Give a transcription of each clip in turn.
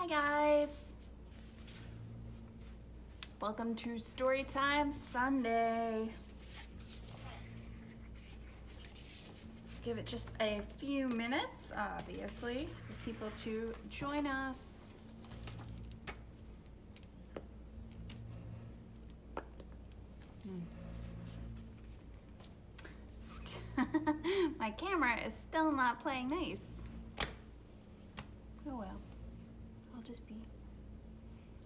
Hi guys! Welcome to Storytime Sunday. Give it just a few minutes, obviously, for people to join us. My camera is still not playing nice. Oh well.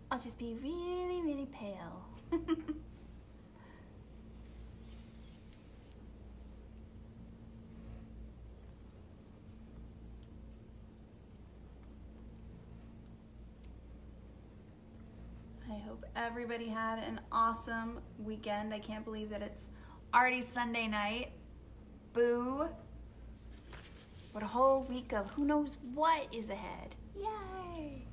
I'll just be really, really pale. I hope everybody had an awesome weekend. I can't believe that it's already Sunday night. Boo. What a whole week of who knows what is ahead. Yay!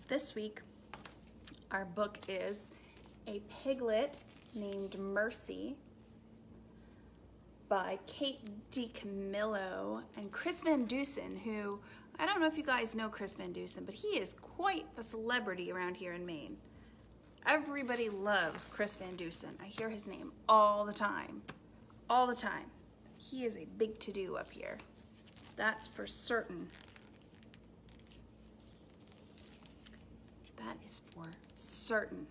This week, our book is A Piglet Named Mercy by Kate DiCamillo and Chris Van Dusen, who, I don't know if you guys know Chris Van Dusen, but he is quite the celebrity around here in Maine. Everybody loves Chris Van Dusen. I hear his name all the time. All the time. He is a big to-do up here. That's for certain. That is for certain.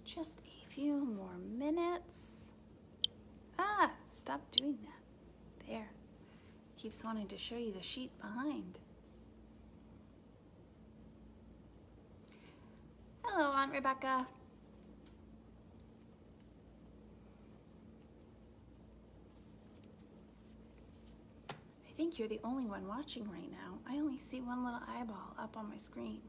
Just a few more minutes. Stop doing that. There. Keeps wanting to show you the sheet behind. Hello, Aunt Rebecca. I think you're the only one watching right now. I only see one little eyeball up on my screen.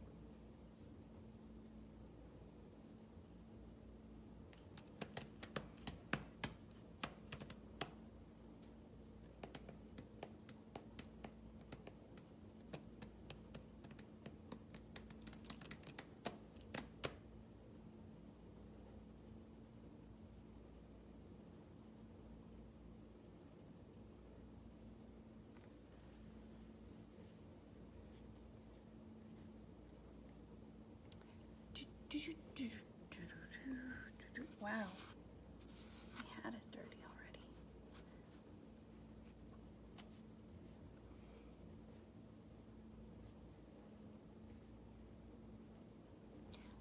Wow, my hat is dirty already.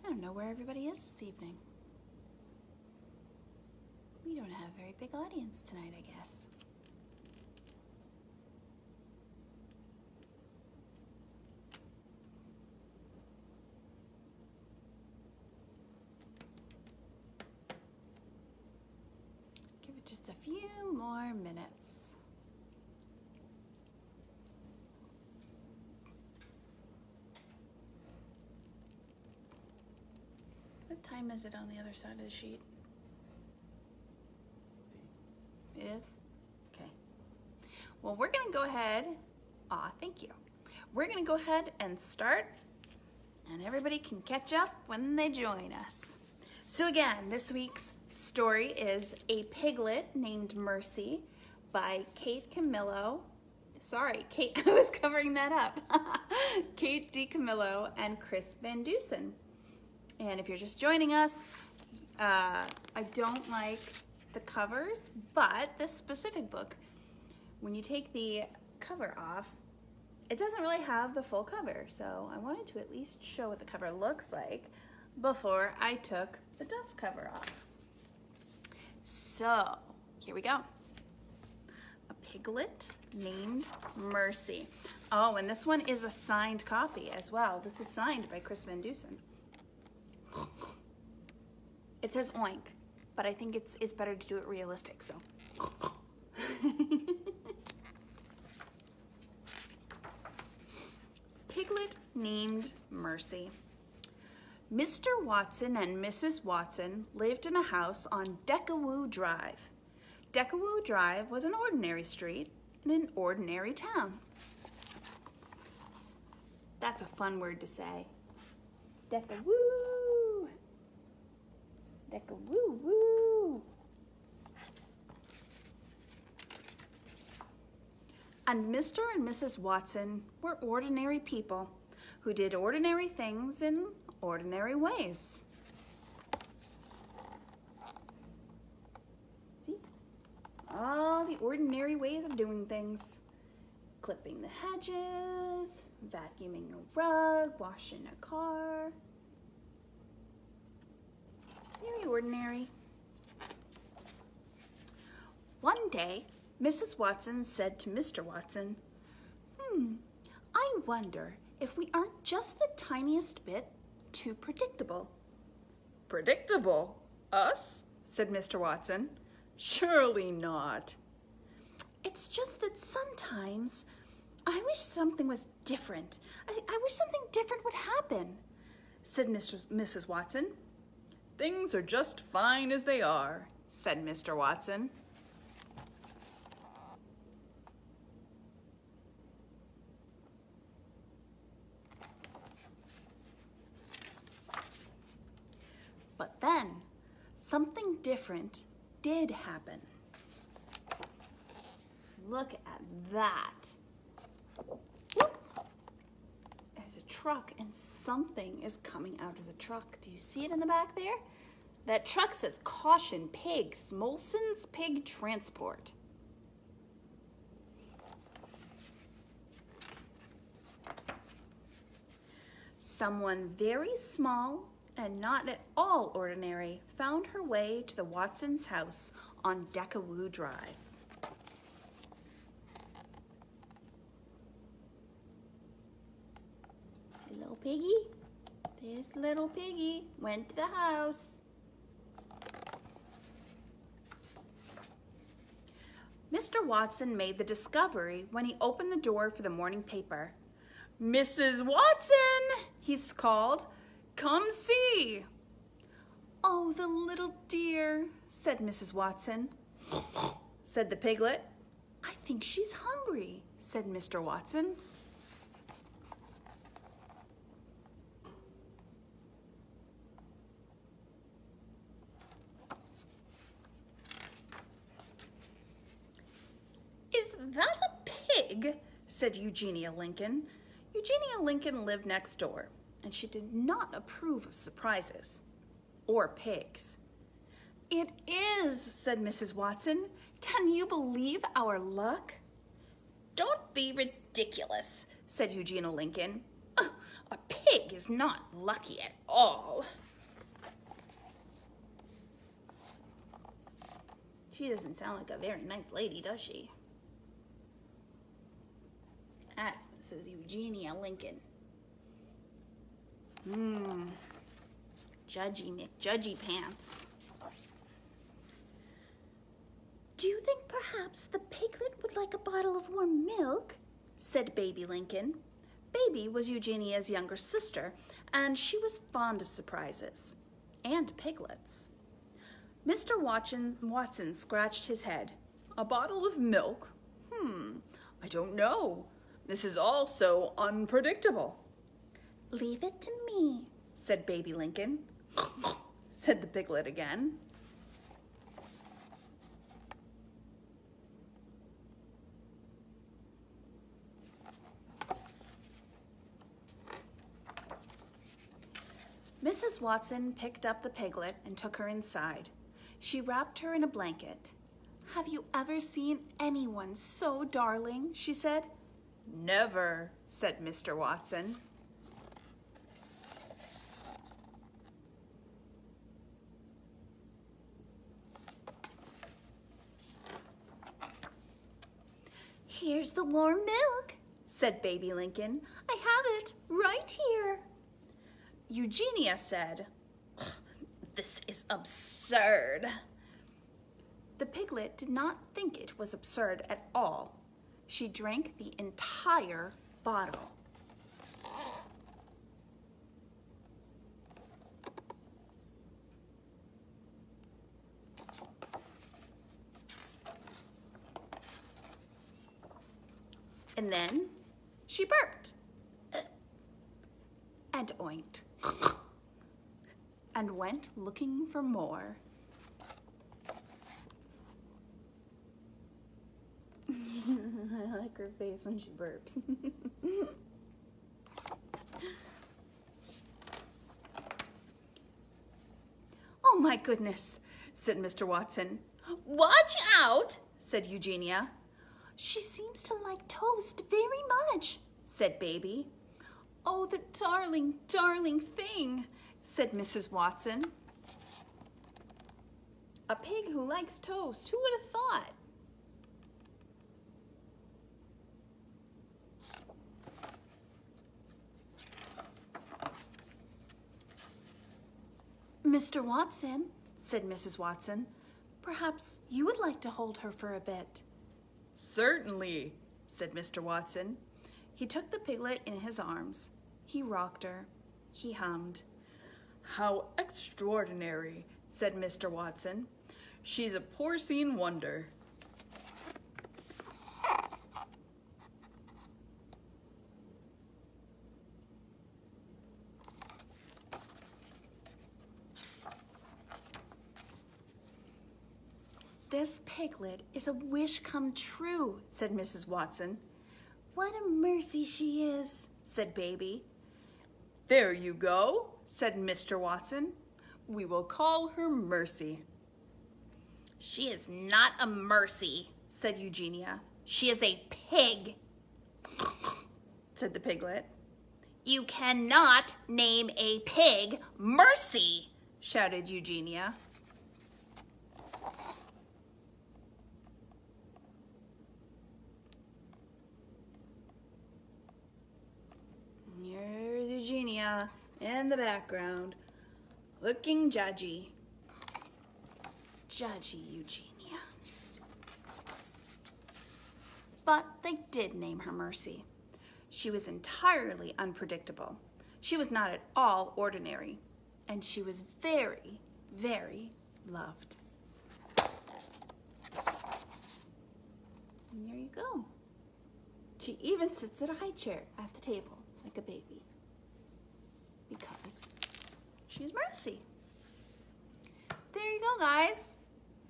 I don't know where everybody is this evening. We don't have a very big audience tonight, I guess. Just a few more minutes. What time is it on the other side of the sheet? It is? Okay. Well, we're gonna go ahead. Thank you. We're gonna go ahead and start, and everybody can catch up when they join us. So again, this week's story is A Piglet Named Mercy by Kate DiCamillo. Sorry, Kate, I was covering that up. Kate DiCamillo and Chris Van Dusen. And if you're just joining us, I don't like the covers, but this specific book, when you take the cover off, it doesn't really have the full cover. So I wanted to at least show what the cover looks like before I took the dust cover off. So, here we go. A Piglet Named Mercy. Oh, and this one is a signed copy as well. This is signed by Chris Van Dusen. It says oink, but I think it's better to do it realistic, so. Piglet named Mercy. Mr. Watson and Mrs. Watson lived in a house on Deckawoo Drive. Deckawoo Drive was an ordinary street in an ordinary town. That's a fun word to say. Deckawoo! Deckawoo woo! And Mr. and Mrs. Watson were ordinary people who did ordinary things in ordinary ways. See? All the ordinary ways of doing things. Clipping the hedges, vacuuming a rug, washing a car. Very ordinary. One day, Mrs. Watson said to Mr. Watson, I wonder if we aren't just the tiniest bit too predictable. Predictable? Us? Said Mr. Watson. Surely not. It's just that sometimes I wish something was different. I wish something different would happen, said Mrs. Watson. Things are just fine as they are, said Mr. Watson. But then, something different did happen. Look at that. There's a truck and something is coming out of the truck. Do you see it in the back there? That truck says, "Caution, pigs, Molson's Pig Transport." Someone very small and not at all ordinary found her way to the Watsons' house on Deckawoo Drive. See little piggy? This little piggy went to the house. Mr. Watson made the discovery when he opened the door for the morning paper. "Mrs. Watson," he called, "come see." "Oh, the little dear," said Mrs. Watson. Said the piglet. "I think she's hungry," said Mr. Watson. "Is that a pig?" said Eugenia Lincoln. Eugenia Lincoln lived next door, and she did not approve of surprises or pigs. "It is," said Mrs. Watson. "Can you believe our luck?" "Don't be ridiculous," said Eugenia Lincoln. "A pig is not lucky at all." She doesn't sound like a very nice lady, does she? That's what says Eugenia Lincoln. Judgy McJudgy pants. "Do you think perhaps the piglet would like a bottle of warm milk?" said Baby Lincoln. Baby was Eugenia's younger sister, and she was fond of surprises and piglets. Mr. Watson scratched his head. "A bottle of milk? I don't know. This is all so unpredictable." "Leave it to me," said Baby Lincoln. Said the piglet again. Mrs. Watson picked up the piglet and took her inside. She wrapped her in a blanket. "Have you ever seen anyone so darling?" she said. "Never," said Mr. Watson. "Here's the warm milk," said Baby Lincoln. I have it right here. Eugenia said, this is absurd. The piglet did not think it was absurd at all. She drank the entire bottle. And then she burped and oinked and went looking for more. I like her face when she burps. Oh my goodness, said Mr. Watson. Watch out, said Eugenia. She seems to like toast very much, said Baby. Oh, the darling, darling thing, said Mrs. Watson. A pig who likes toast, who would have thought? Mr. Watson, said Mrs. Watson, perhaps you would like to hold her for a bit. Certainly, said Mr. Watson. He took the piglet in his arms. He rocked her. He hummed. How extraordinary, said Mr. Watson. She's a porcine wonder. This piglet is a wish come true, said Mrs. Watson. What a mercy she is, said Baby. There you go, said Mr. Watson. We will call her Mercy. She is not a mercy, said Eugenia. She is a pig, said the piglet. You cannot name a pig Mercy, shouted Eugenia. Here's Eugenia in the background, looking judgy. Judgy Eugenia. But they did name her Mercy. She was entirely unpredictable. She was not at all ordinary, and she was very, very loved. And there you go. She even sits at a high chair at the table like a baby because she's Mercy. There you go, guys.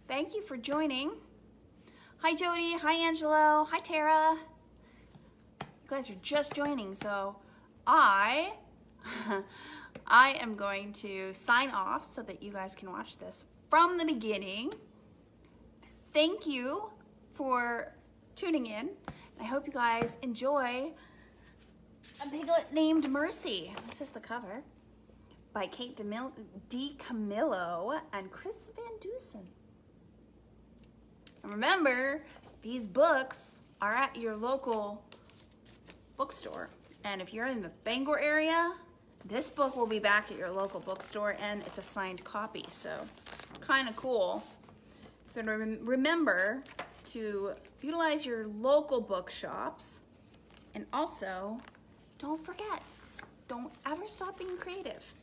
Thank you for joining. Hi, Jody. Hi, Angelo. Hi, Tara. You guys are just joining, so I am going to sign off so that you guys can watch this from the beginning. Thank you for tuning in. I hope you guys enjoy A Piglet Named Mercy. This is the cover by Kate DiCamillo and Chris Van Dusen. And remember, these books are at your local bookstore. And if you're in the Bangor area, this book will be back at your local bookstore, and it's a signed copy, so kind of cool. So remember to utilize your local bookshops, and also don't forget, don't ever stop being creative.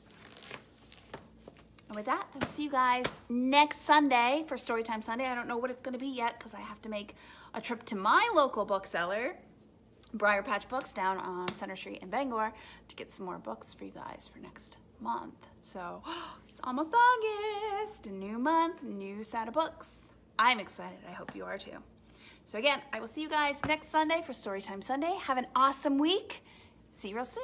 And with that, I will see you guys next Sunday for Storytime Sunday. I don't know what it's going to be yet because I have to make a trip to my local bookseller, Briar Patch Books, down on Center Street in Bangor, to get some more books for you guys for next month. So it's almost August, a new month, new set of books. I'm excited. I hope you are too. So again, I will see you guys next Sunday for Storytime Sunday. Have an awesome week. See you real soon.